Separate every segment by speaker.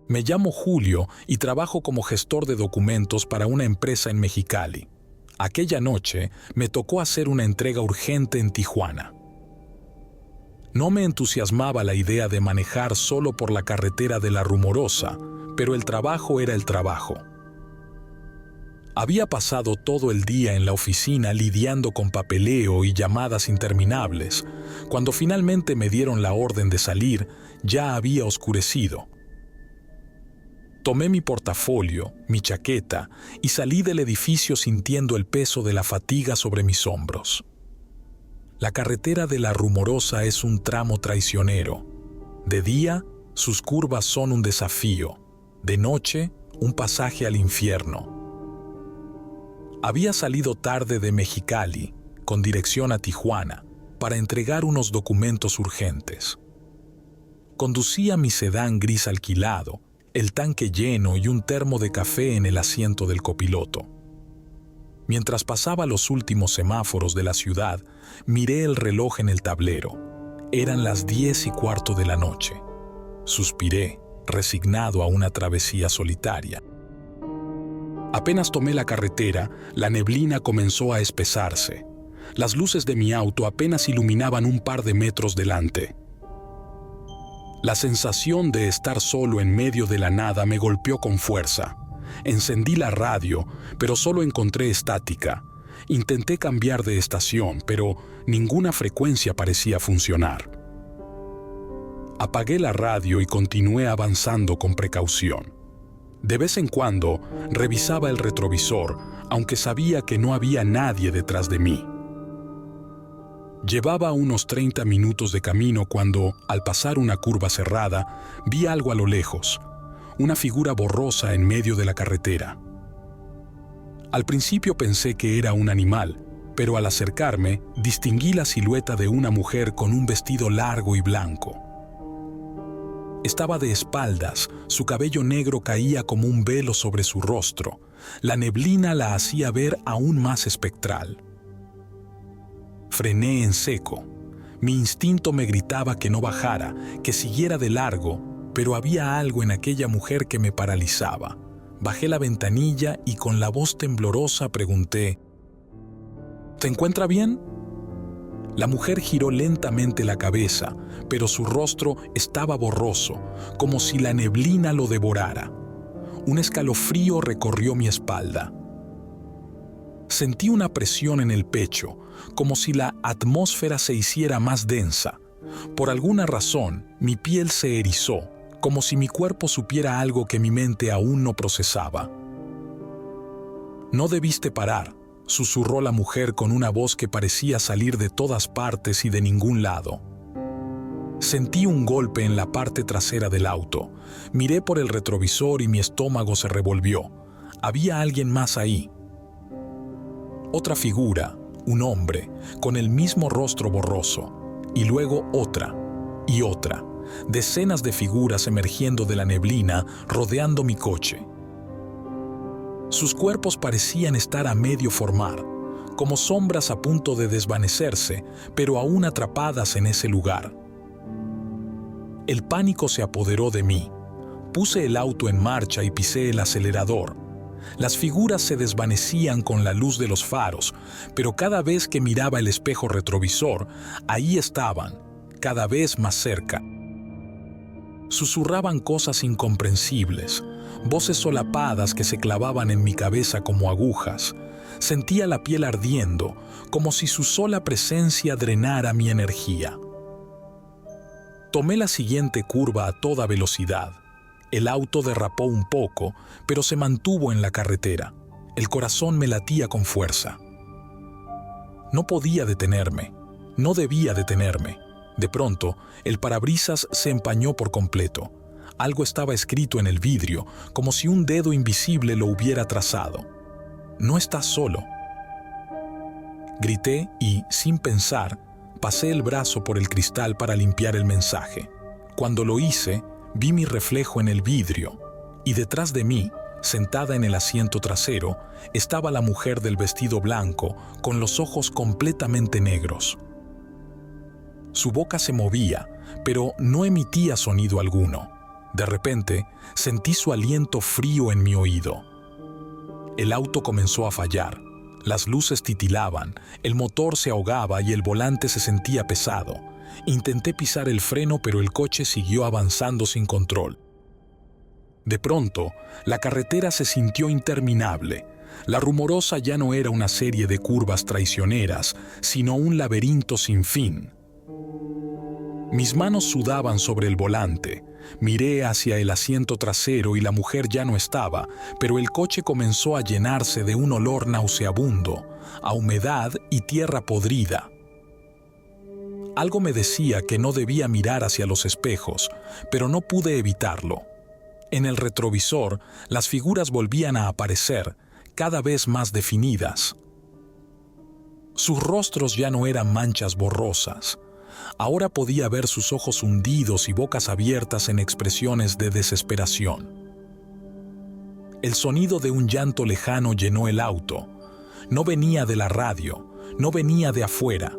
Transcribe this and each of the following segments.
Speaker 1: Me llamo Julio y trabajo como gestor de documentos para una empresa en Mexicali. Aquella noche me tocó hacer una entrega urgente en Tijuana. No me entusiasmaba la idea de manejar solo por la carretera de La Rumorosa, pero el trabajo era el trabajo. Había pasado todo el día en la oficina lidiando con papeleo y llamadas interminables. Cuando finalmente me dieron la orden de salir, ya había oscurecido. Tomé mi portafolio, mi chaqueta y salí del edificio sintiendo el peso de la fatiga sobre mis hombros. La carretera de La Rumorosa es un tramo traicionero. De día, sus curvas son un desafío. De noche, un pasaje al infierno. Había salido tarde de Mexicali, con dirección a Tijuana, para entregar unos documentos urgentes. Conducía mi sedán gris alquilado, el tanque lleno y un termo de café en el asiento del copiloto. Mientras pasaba los últimos semáforos de la ciudad, miré el reloj en el tablero. Eran las 10:15 de la noche. Suspiré, resignado a una travesía solitaria. Apenas tomé la carretera, la neblina comenzó a espesarse. Las luces de mi auto apenas iluminaban un par de metros delante. La sensación de estar solo en medio de la nada me golpeó con fuerza. Encendí la radio, pero solo encontré estática. Intenté cambiar de estación, pero ninguna frecuencia parecía funcionar. Apagué la radio y continué avanzando con precaución. De vez en cuando revisaba el retrovisor, aunque sabía que no había nadie detrás de mí. Llevaba unos 30 minutos de camino cuando, al pasar una curva cerrada, vi algo a lo lejos, una figura borrosa en medio de la carretera. Al principio pensé que era un animal, pero al acercarme distinguí la silueta de una mujer con un vestido largo y blanco. Estaba de espaldas, su cabello negro caía como un velo sobre su rostro. La neblina la hacía ver aún más espectral. Frené en seco. Mi instinto me gritaba que no bajara, que siguiera de largo, pero había algo en aquella mujer que me paralizaba. Bajé la ventanilla y con la voz temblorosa pregunté: ¿te encuentra bien? La mujer giró lentamente la cabeza, pero su rostro estaba borroso, como si la neblina lo devorara. Un escalofrío recorrió mi espalda. Sentí una presión en el pecho, como si la atmósfera se hiciera más densa. Por alguna razón, mi piel se erizó, como si mi cuerpo supiera algo que mi mente aún no procesaba. «No debiste parar», susurró la mujer con una voz que parecía salir de todas partes y de ningún lado. Sentí un golpe en la parte trasera del auto. Miré por el retrovisor y mi estómago se revolvió. Había alguien más ahí. Otra figura, un hombre, con el mismo rostro borroso. Y luego otra, y otra. Decenas de figuras emergiendo de la neblina, rodeando mi coche. Sus cuerpos parecían estar a medio formar, como sombras a punto de desvanecerse, pero aún atrapadas en ese lugar. El pánico se apoderó de mí. Puse el auto en marcha y pisé el acelerador. Las figuras se desvanecían con la luz de los faros, pero cada vez que miraba el espejo retrovisor, ahí estaban, cada vez más cerca. Susurraban cosas incomprensibles, voces solapadas que se clavaban en mi cabeza como agujas. Sentía la piel ardiendo, como si su sola presencia drenara mi energía. Tomé la siguiente curva a toda velocidad. El auto derrapó un poco, pero se mantuvo en la carretera. El corazón me latía con fuerza. No podía detenerme. No debía detenerme. De pronto, el parabrisas se empañó por completo. Algo estaba escrito en el vidrio, como si un dedo invisible lo hubiera trazado. «No estás solo». Grité y, sin pensar, pasé el brazo por el cristal para limpiar el mensaje. Cuando lo hice, vi mi reflejo en el vidrio, y detrás de mí, sentada en el asiento trasero, estaba la mujer del vestido blanco, con los ojos completamente negros. Su boca se movía, pero no emitía sonido alguno. De repente, sentí su aliento frío en mi oído. El auto comenzó a fallar. Las luces titilaban, el motor se ahogaba y el volante se sentía pesado. Intenté pisar el freno, pero el coche siguió avanzando sin control. De pronto, la carretera se sintió interminable. La Rumorosa ya no era una serie de curvas traicioneras, sino un laberinto sin fin. Mis manos sudaban sobre el volante. Miré hacia el asiento trasero y la mujer ya no estaba, pero el coche comenzó a llenarse de un olor nauseabundo, a humedad y tierra podrida. Algo me decía que no debía mirar hacia los espejos, pero no pude evitarlo. En el retrovisor, las figuras volvían a aparecer, cada vez más definidas. Sus rostros ya no eran manchas borrosas. Ahora podía ver sus ojos hundidos y bocas abiertas en expresiones de desesperación. El sonido de un llanto lejano llenó el auto. No venía de la radio, no venía de afuera,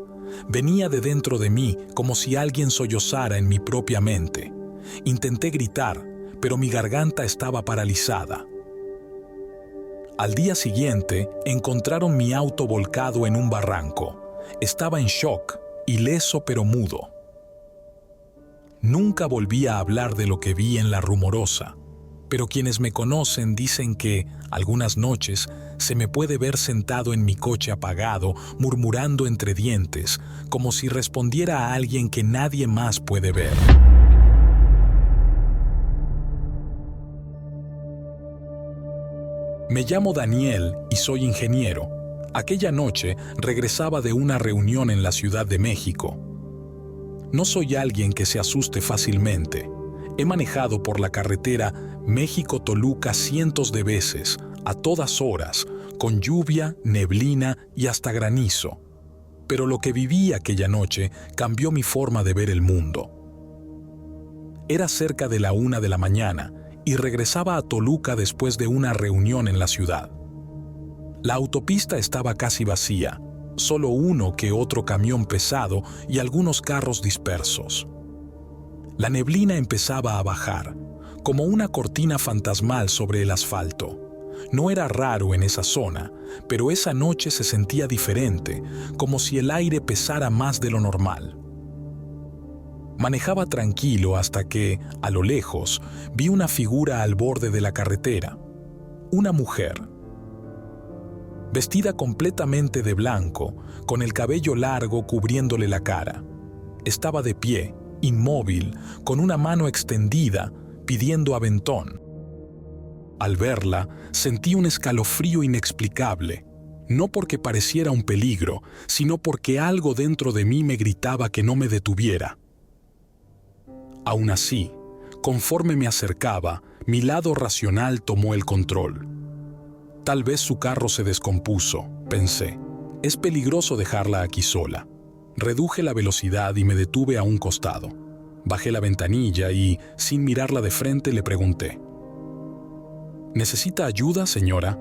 Speaker 1: venía de dentro de mí, como si alguien sollozara en mi propia mente. Intenté gritar, pero mi garganta estaba paralizada. Al día siguiente, encontraron mi auto volcado en un barranco. Estaba en shock, ileso pero mudo. Nunca volví a hablar de lo que vi en la Rumorosa, pero quienes me conocen dicen que, algunas noches, se me puede ver sentado en mi coche apagado, murmurando entre dientes, como si respondiera a alguien que nadie más puede ver. Me llamo Daniel y soy ingeniero. Aquella noche regresaba de una reunión en la Ciudad de México. No soy alguien que se asuste fácilmente. He manejado por la carretera México-Toluca cientos de veces, a todas horas, con lluvia, neblina y hasta granizo. Pero lo que viví aquella noche cambió mi forma de ver el mundo. Era cerca de la 1 de la mañana y regresaba a Toluca después de una reunión en la ciudad. La autopista estaba casi vacía, solo uno que otro camión pesado y algunos carros dispersos. La neblina empezaba a bajar, como una cortina fantasmal sobre el asfalto. No era raro en esa zona, pero esa noche se sentía diferente, como si el aire pesara más de lo normal. Manejaba tranquilo hasta que, a lo lejos, vi una figura al borde de la carretera. Una mujer. Vestida completamente de blanco, con el cabello largo cubriéndole la cara. Estaba de pie, inmóvil, con una mano extendida, pidiendo aventón. Al verla, sentí un escalofrío inexplicable, no porque pareciera un peligro, sino porque algo dentro de mí me gritaba que no me detuviera. Aún así, conforme me acercaba, mi lado racional tomó el control. Tal vez su carro se descompuso, pensé. Es peligroso dejarla aquí sola. Reduje la velocidad y me detuve a un costado. Bajé la ventanilla y, sin mirarla de frente, le pregunté: ¿necesita ayuda, señora?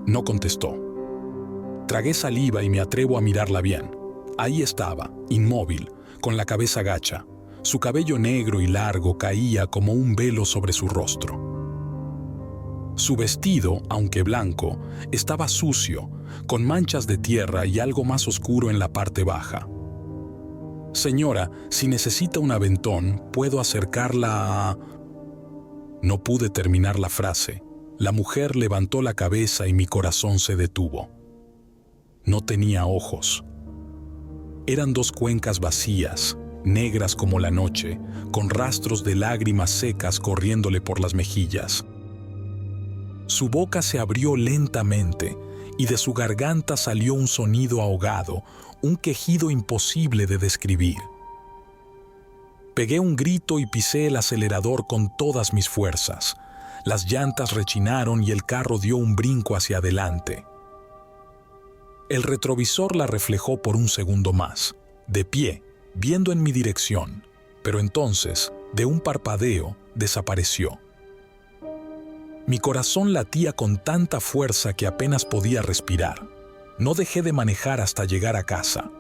Speaker 1: No contestó. Tragué saliva y me atrevo a mirarla bien. Ahí estaba, inmóvil, con la cabeza gacha. Su cabello negro y largo caía como un velo sobre su rostro. Su vestido, aunque blanco, estaba sucio, con manchas de tierra y algo más oscuro en la parte baja. Señora, si necesita un aventón, puedo acercarla a... No pude terminar la frase. La mujer levantó la cabeza y mi corazón se detuvo. No tenía ojos. Eran dos cuencas vacías, negras como la noche, con rastros de lágrimas secas corriéndole por las mejillas. Su boca se abrió lentamente y de su garganta salió un sonido ahogado, un quejido imposible de describir. Pegué un grito y pisé el acelerador con todas mis fuerzas. Las llantas rechinaron y el carro dio un brinco hacia adelante. El retrovisor la reflejó por un segundo más, de pie, viendo en mi dirección, pero entonces, de un parpadeo, desapareció. Mi corazón latía con tanta fuerza que apenas podía respirar. No dejé de manejar hasta llegar a casa.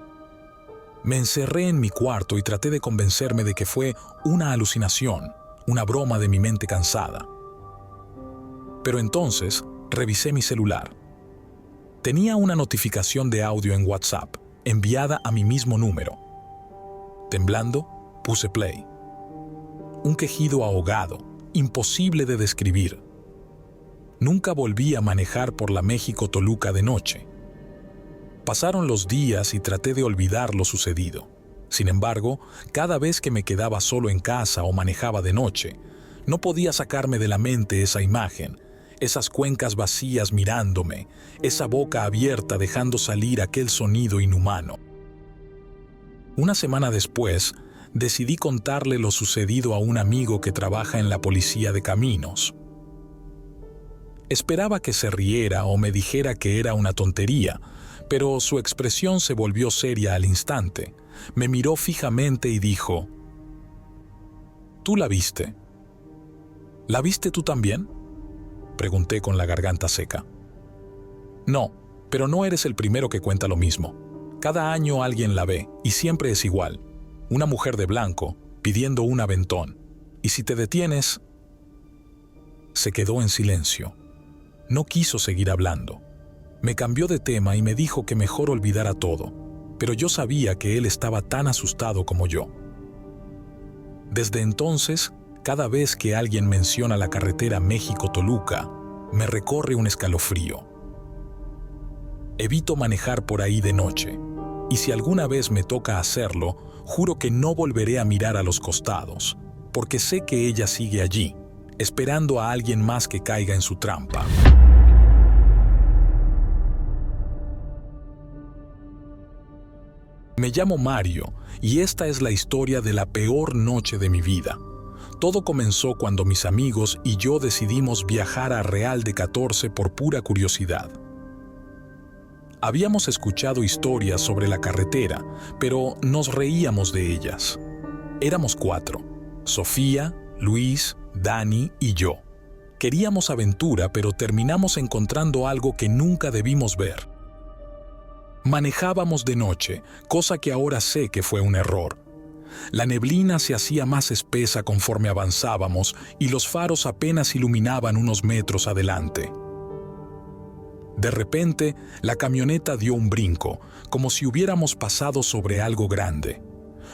Speaker 1: Me encerré en mi cuarto y traté de convencerme de que fue una alucinación, una broma de mi mente cansada. Pero entonces revisé mi celular. Tenía una notificación de audio en WhatsApp, enviada a mi mismo número. Temblando, puse play. Un quejido ahogado, imposible de describir. Nunca volví a manejar por la México-Toluca de noche. Pasaron los días y traté de olvidar lo sucedido. Sin embargo, cada vez que me quedaba solo en casa o manejaba de noche, no podía sacarme de la mente esa imagen, esas cuencas vacías mirándome, esa boca abierta dejando salir aquel sonido inhumano. Una semana después, decidí contarle lo sucedido a un amigo que trabaja en la policía de caminos. Esperaba que se riera o me dijera que era una tontería, pero su expresión se volvió seria al instante. Me miró fijamente y dijo: ¿Tú la viste? ¿La viste tú también?, pregunté con la garganta seca. No, pero no eres el primero que cuenta lo mismo. Cada año alguien la ve, y siempre es igual. Una mujer de blanco, pidiendo un aventón. Y si te detienes... Se quedó en silencio. No quiso seguir hablando. Me cambió de tema y me dijo que mejor olvidara todo, pero yo sabía que él estaba tan asustado como yo. Desde entonces, cada vez que alguien menciona la carretera México-Toluca, me recorre un escalofrío. Evito manejar por ahí de noche, y si alguna vez me toca hacerlo, juro que no volveré a mirar a los costados, porque sé que ella sigue allí, esperando a alguien más que caiga en su trampa. Me llamo Mario, y esta es la historia de la peor noche de mi vida. Todo comenzó cuando mis amigos y yo decidimos viajar a Real de 14 por pura curiosidad. Habíamos escuchado historias sobre la carretera, pero nos reíamos de ellas. Éramos 4: Sofía, Luis, Dani y yo. Queríamos aventura, pero terminamos encontrando algo que nunca debimos ver. Manejábamos de noche, cosa que ahora sé que fue un error. La neblina se hacía más espesa conforme avanzábamos y los faros apenas iluminaban unos metros adelante. De repente, la camioneta dio un brinco, como si hubiéramos pasado sobre algo grande.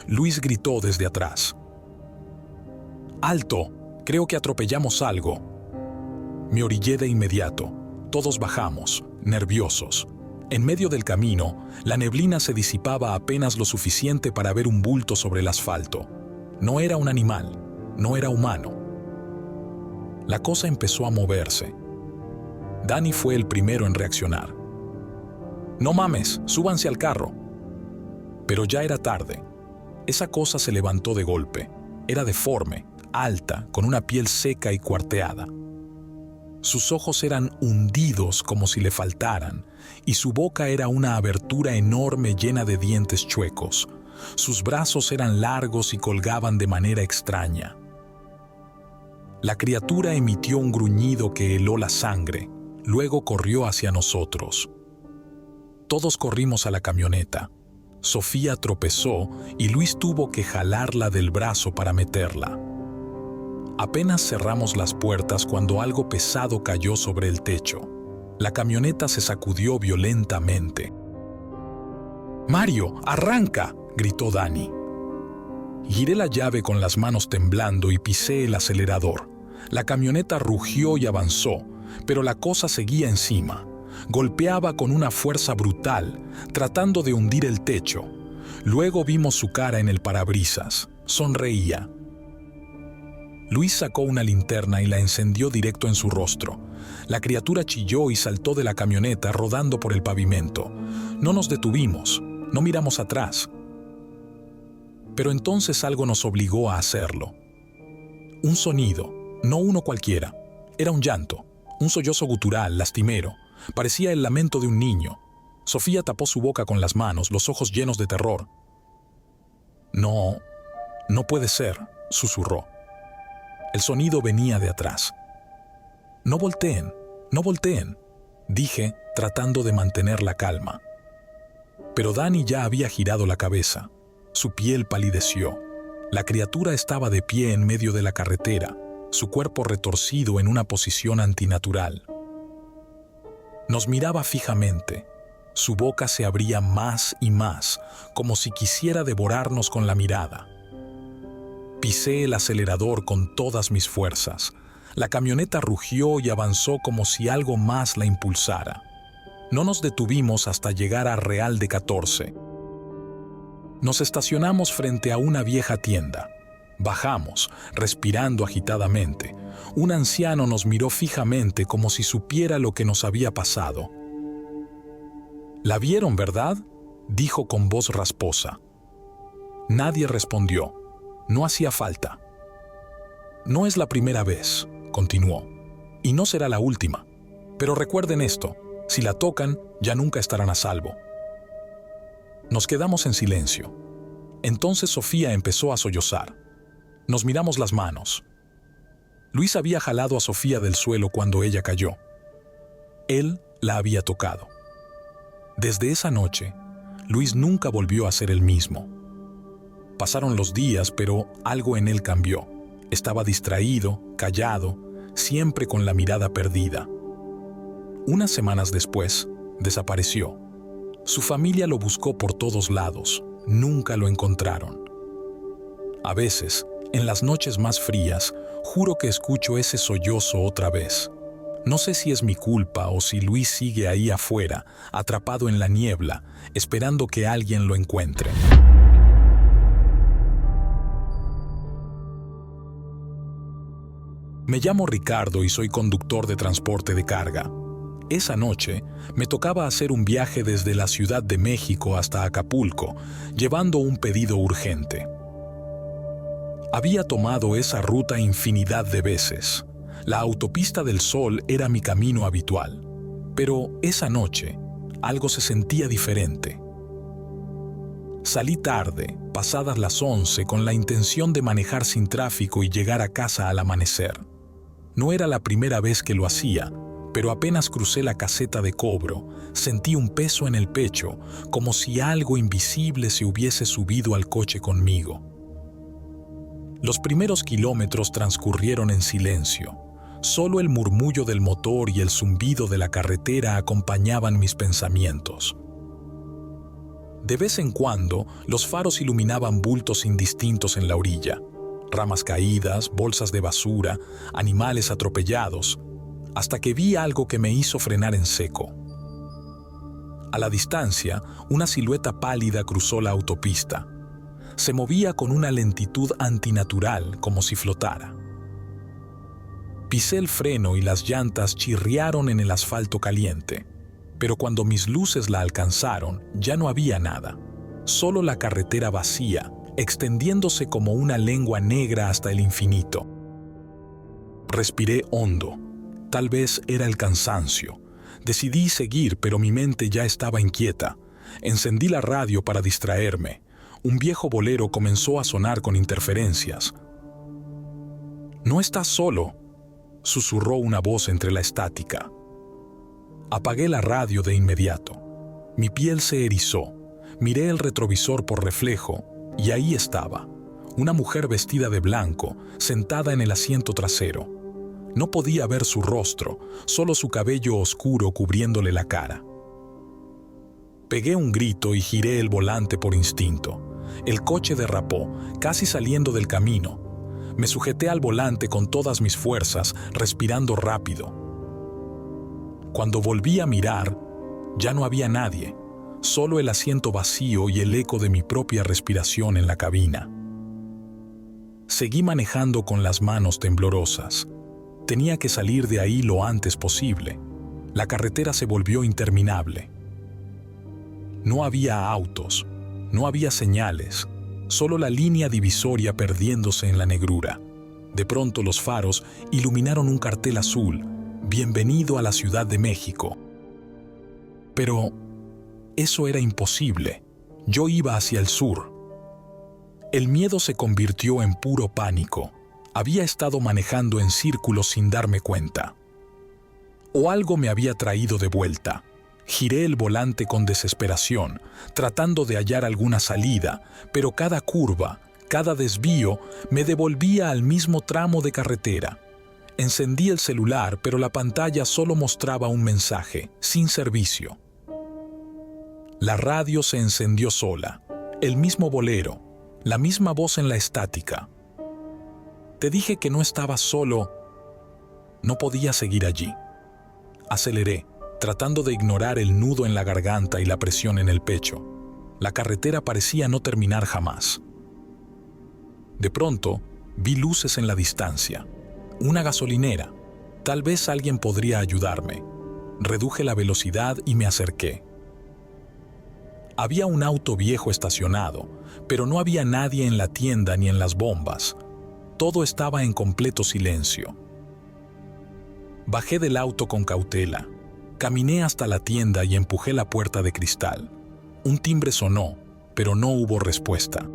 Speaker 1: Luis gritó desde atrás: ¡Alto! Creo que atropellamos algo. Me orillé de inmediato. Todos bajamos, nerviosos. En medio del camino, la neblina se disipaba apenas lo suficiente para ver un bulto sobre el asfalto. No era un animal, no era humano. La cosa empezó a moverse. Dani fue el primero en reaccionar. «No mames, súbanse al carro». Pero ya era tarde. Esa cosa se levantó de golpe. Era deforme, alta, con una piel seca y cuarteada. Sus ojos eran hundidos como si le faltaran, y su boca era una abertura enorme llena de dientes chuecos. Sus brazos eran largos y colgaban de manera extraña. La criatura emitió un gruñido que heló la sangre, luego corrió hacia nosotros. Todos corrimos a la camioneta. Sofía tropezó y Luis tuvo que jalarla del brazo para meterla. Apenas cerramos las puertas cuando algo pesado cayó sobre el techo. La camioneta se sacudió violentamente. «¡Mario, arranca!», gritó Dani. Giré la llave con las manos temblando y pisé el acelerador. La camioneta rugió y avanzó, pero la cosa seguía encima. Golpeaba con una fuerza brutal, tratando de hundir el techo. Luego vimos su cara en el parabrisas. Sonreía. Luis sacó una linterna y la encendió directo en su rostro. La criatura chilló y saltó de la camioneta rodando por el pavimento. No nos detuvimos, no miramos atrás. Pero entonces algo nos obligó a hacerlo. Un sonido, no uno cualquiera. Era un llanto, un sollozo gutural, lastimero. Parecía el lamento de un niño. Sofía tapó su boca con las manos, los ojos llenos de terror. «No, no puede ser», susurró. El sonido venía de atrás. «No volteen, no volteen», dije, tratando de mantener la calma. Pero Dani ya había girado la cabeza. Su piel palideció. La criatura estaba de pie en medio de la carretera, su cuerpo retorcido en una posición antinatural. Nos miraba fijamente. Su boca se abría más y más, como si quisiera devorarnos con la mirada. Pisé el acelerador con todas mis fuerzas. La camioneta rugió y avanzó como si algo más la impulsara. No nos detuvimos hasta llegar a Real de 14. Nos estacionamos frente a una vieja tienda. Bajamos, respirando agitadamente. Un anciano nos miró fijamente como si supiera lo que nos había pasado. «¿La vieron, verdad?», dijo con voz rasposa. Nadie respondió. No hacía falta. «No es la primera vez», continuó, «y no será la última. Pero recuerden esto, si la tocan, ya nunca estarán a salvo». Nos quedamos en silencio. Entonces Sofía empezó a sollozar. Nos miramos las manos. Luis había jalado a Sofía del suelo cuando ella cayó. Él la había tocado. Desde esa noche, Luis nunca volvió a ser el mismo. Pasaron los días, pero algo en él cambió. Estaba distraído, callado, siempre con la mirada perdida. Unas semanas después, desapareció. Su familia lo buscó por todos lados. Nunca lo encontraron. A veces, en las noches más frías, juro que escucho ese sollozo otra vez. No sé si es mi culpa o si Luis sigue ahí afuera, atrapado en la niebla, esperando que alguien lo encuentre. Me llamo Ricardo y soy conductor de transporte de carga. Esa noche me tocaba hacer un viaje desde la Ciudad de México hasta Acapulco, llevando un pedido urgente. Había tomado esa ruta infinidad de veces. La autopista del Sol era mi camino habitual. Pero esa noche, algo se sentía diferente. Salí tarde, pasadas las 11, con la intención de manejar sin tráfico y llegar a casa al amanecer. No era la primera vez que lo hacía, pero apenas crucé la caseta de cobro, sentí un peso en el pecho, como si algo invisible se hubiese subido al coche conmigo. Los primeros kilómetros transcurrieron en silencio. Solo el murmullo del motor y el zumbido de la carretera acompañaban mis pensamientos. De vez en cuando, los faros iluminaban bultos indistintos en la orilla. Ramas caídas, bolsas de basura, animales atropellados, hasta que vi algo que me hizo frenar en seco. A la distancia, una silueta pálida cruzó la autopista. Se movía con una lentitud antinatural, como si flotara. Pisé el freno y las llantas chirriaron en el asfalto caliente, pero cuando mis luces la alcanzaron, ya no había nada. Solo la carretera vacía, extendiéndose como una lengua negra hasta el infinito. Respiré hondo. Tal vez era el cansancio. Decidí seguir, pero mi mente ya estaba inquieta. Encendí la radio para distraerme. Un viejo bolero comenzó a sonar con interferencias. «No estás solo», susurró una voz entre la estática. Apagué la radio de inmediato. Mi piel se erizó. Miré el retrovisor por reflejo y ahí estaba, una mujer vestida de blanco, sentada en el asiento trasero. No podía ver su rostro, solo su cabello oscuro cubriéndole la cara. Pegué un grito y giré el volante por instinto. El coche derrapó, casi saliendo del camino. Me sujeté al volante con todas mis fuerzas, respirando rápido. Cuando volví a mirar, ya no había nadie, solo el asiento vacío y el eco de mi propia respiración en la cabina. Seguí manejando con las manos temblorosas. Tenía que salir de ahí lo antes posible. La carretera se volvió interminable. No había autos, no había señales, solo la línea divisoria perdiéndose en la negrura. De pronto los faros iluminaron un cartel azul: «Bienvenido a la Ciudad de México». Pero eso era imposible. Yo iba hacia el sur. El miedo se convirtió en puro pánico. Había estado manejando en círculos sin darme cuenta. O algo me había traído de vuelta. Giré el volante con desesperación, tratando de hallar alguna salida, pero cada curva, Cada desvío me devolvía al mismo tramo de carretera. Encendí el celular, pero la pantalla solo mostraba un mensaje, sin servicio. La radio se encendió sola, el mismo bolero, la misma voz en la estática. Te dije que no estaba solo. No podía seguir allí. Aceleré, tratando de ignorar el nudo en la garganta y la presión en el pecho. La carretera parecía no terminar jamás. De pronto, vi luces en la distancia. Una gasolinera. Tal vez alguien podría ayudarme. Reduje la velocidad y me acerqué. Había un auto viejo estacionado, pero no había nadie en la tienda ni en las bombas. Todo estaba en completo silencio. Bajé del auto con cautela. Caminé hasta la tienda y empujé la puerta de cristal. Un timbre sonó, pero no hubo respuesta.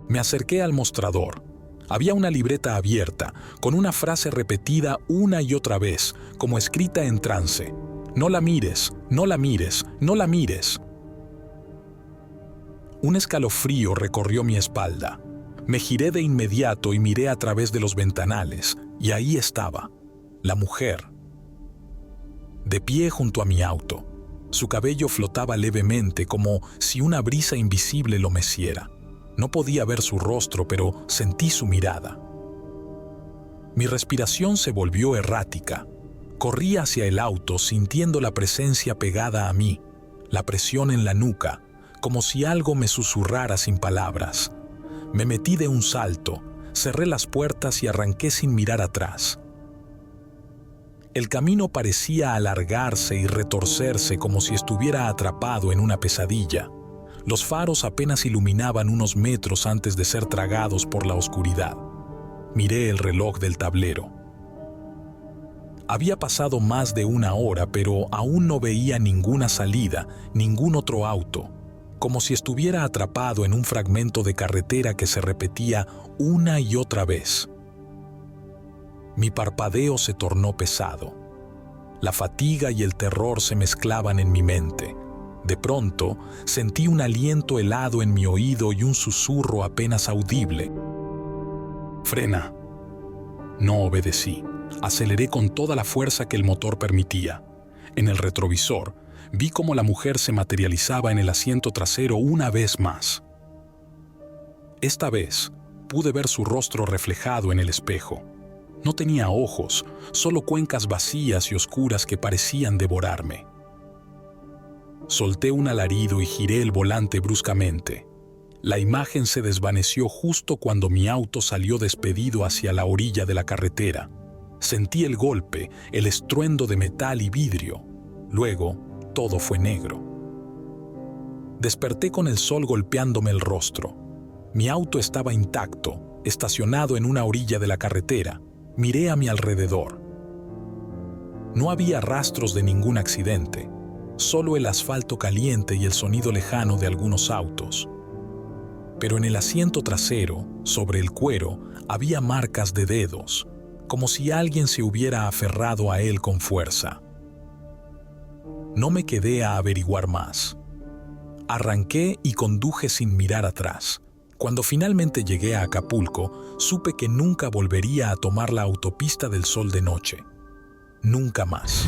Speaker 1: Me acerqué al mostrador. Había una libreta abierta, con una frase repetida una y otra vez, como escrita en trance. No la mires, no la mires, no la mires. Un escalofrío recorrió mi espalda. Me giré de inmediato y miré a través de los ventanales, y ahí estaba, la mujer. De pie junto a mi auto. Su cabello flotaba levemente, como si una brisa invisible lo meciera. No podía ver su rostro, pero sentí su mirada. Mi respiración se volvió errática. Corrí hacia el auto sintiendo la presencia pegada a mí, la presión en la nuca, como si algo me susurrara sin palabras. Me metí de un salto, cerré las puertas y arranqué sin mirar atrás. El camino parecía alargarse y retorcerse como si estuviera atrapado en una pesadilla. Los faros apenas iluminaban unos metros antes de ser tragados por la oscuridad. Miré el reloj del tablero. Había pasado más de una hora, pero aún no veía ninguna salida, ningún otro auto, como si estuviera atrapado en un fragmento de carretera que se repetía una y otra vez. Mi parpadeo se tornó pesado. La fatiga y el terror se mezclaban en mi mente. De pronto, sentí un aliento helado en mi oído y un susurro apenas audible. «Frena». No obedecí. Aceleré con toda la fuerza que el motor permitía. En el retrovisor, vi cómo la mujer se materializaba en el asiento trasero una vez más. Esta vez, pude ver su rostro reflejado en el espejo. No tenía ojos, solo cuencas vacías y oscuras que parecían devorarme. Solté un alarido y giré el volante bruscamente. La imagen se desvaneció justo cuando mi auto salió despedido hacia la orilla de la carretera. Sentí el golpe, el estruendo de metal y vidrio. Luego, todo fue negro. Desperté con el sol golpeándome el rostro. Mi auto estaba intacto, estacionado en una orilla de la carretera. Miré a mi alrededor. No había rastros de ningún accidente. Solo el asfalto caliente y el sonido lejano de algunos autos. Pero en el asiento trasero, sobre el cuero, había marcas de dedos, como si alguien se hubiera aferrado a él con fuerza. No me quedé a averiguar más. Arranqué y conduje sin mirar atrás. Cuando finalmente llegué a Acapulco, supe que nunca volvería a tomar la autopista del Sol de noche. Nunca más.